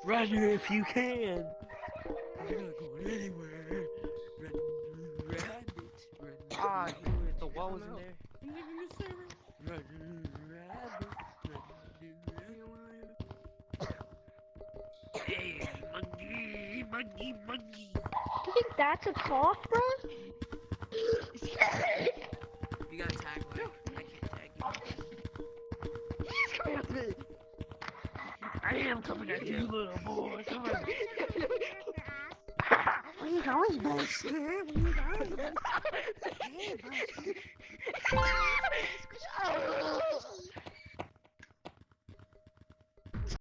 Run if you can. You're not going anywhere. Run, rabbit. Run, Ah, dude, the wall was in there. Run, rabbit. Run, rabbit. Hey, monkey, monkey, monkey. You think that's a talk, bro? You got tag lag. I can't tag you. He's coming after me. I am coming at you, little boy. Come on. Where you going, Buzz? Where you going? Hey, Buzz.